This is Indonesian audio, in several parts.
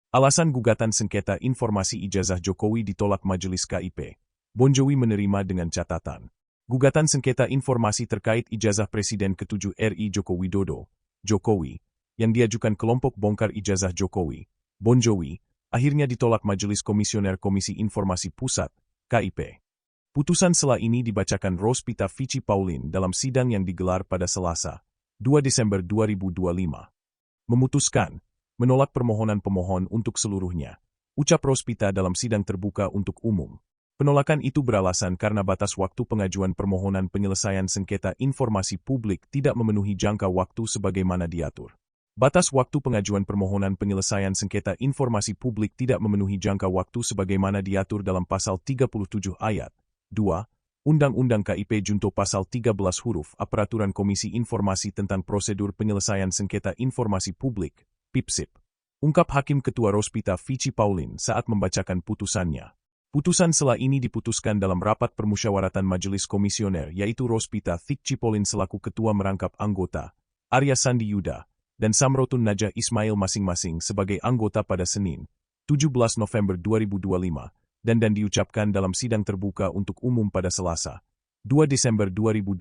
Alasan gugatan sengketa informasi ijazah Jokowi ditolak Majelis KIP. Bonjowi menerima dengan catatan. Gugatan sengketa informasi terkait ijazah Presiden ke-7 RI Joko Widodo, Jokowi, yang diajukan kelompok bongkar ijazah Jokowi, Bonjowi, akhirnya ditolak Majelis Komisioner Komisi Informasi Pusat, KIP. Putusan sela ini dibacakan Rospita Vici Paulin dalam sidang yang digelar pada Selasa, 2 Desember 2025. Memutuskan menolak permohonan pemohon untuk seluruhnya, ucap Rospita dalam sidang terbuka untuk umum. Penolakan itu beralasan karena batas waktu pengajuan permohonan penyelesaian sengketa informasi publik tidak memenuhi jangka waktu sebagaimana diatur. Batas waktu pengajuan permohonan penyelesaian sengketa informasi publik tidak memenuhi jangka waktu sebagaimana diatur dalam Pasal 37 Ayat 2, Undang-Undang KIP Junto Pasal 13 huruf A Peraturan Komisi Informasi tentang Prosedur Penyelesaian Sengketa Informasi Publik, PIPSIP. Ungkap Hakim Ketua Rospita Vici Paulin saat membacakan putusannya. Putusan sela ini diputuskan dalam rapat permusyawaratan Majelis Komisioner yaitu Rospita Vici Paulin selaku Ketua merangkap anggota, Arya Sandi Yuda, dan Samrotun Najah Ismail masing-masing sebagai anggota pada Senin, 17 November 2025, dan diucapkan dalam sidang terbuka untuk umum pada Selasa, 2 Desember 2025.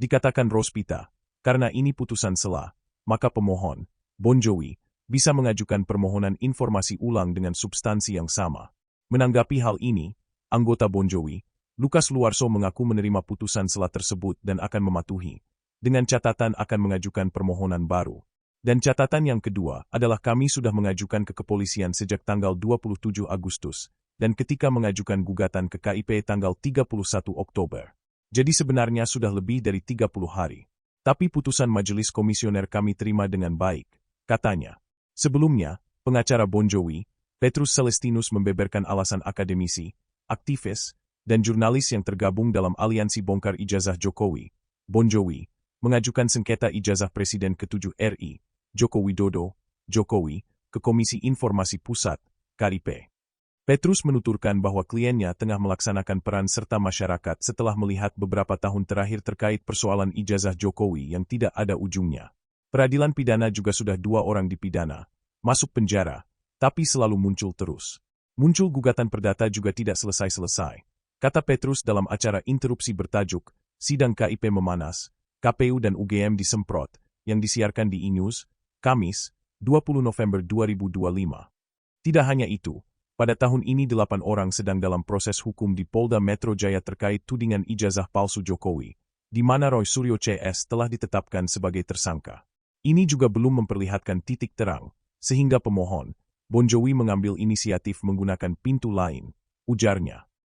Dikatakan Rospita, karena ini putusan sela, maka pemohon, Bonjowi, bisa mengajukan permohonan informasi ulang dengan substansi yang sama. Menanggapi hal ini, anggota Bonjowi, Lukas Luarso mengaku menerima putusan sela tersebut dan akan mematuhi, dengan catatan akan mengajukan permohonan baru. Dan catatan yang kedua adalah kami sudah mengajukan ke kepolisian sejak tanggal 27 Agustus, dan ketika mengajukan gugatan ke KIP tanggal 31 Oktober. Jadi sebenarnya sudah lebih dari 30 hari. Tapi putusan Majelis Komisioner kami terima dengan baik, katanya. Sebelumnya, pengacara Bonjowi, Petrus Celestinus membeberkan alasan akademisi, aktivis, dan jurnalis yang tergabung dalam aliansi bongkar ijazah Jokowi, Bonjowi, mengajukan sengketa ijazah Presiden ke-7 RI, Joko Widodo, Jokowi, ke Komisi Informasi Pusat, KIP. Petrus menuturkan bahwa kliennya tengah melaksanakan peran serta masyarakat setelah melihat beberapa tahun terakhir terkait persoalan ijazah Jokowi yang tidak ada ujungnya. Peradilan pidana juga sudah 2 orang dipidana, masuk penjara, tapi selalu muncul terus. Muncul gugatan perdata juga tidak selesai-selesai, kata Petrus dalam acara interupsi bertajuk, Sidang KIP Memanas, KPU dan UGM disemprot, yang disiarkan di E-News, Kamis, 20 November 2025. Tidak hanya itu, pada tahun ini 8 orang sedang dalam proses hukum di Polda Metro Jaya terkait tudingan ijazah palsu Jokowi, di mana Roy Suryo CS telah ditetapkan sebagai tersangka. Ini juga belum memperlihatkan titik terang, sehingga pemohon, Bonjowi mengambil inisiatif menggunakan pintu lain, ujarnya.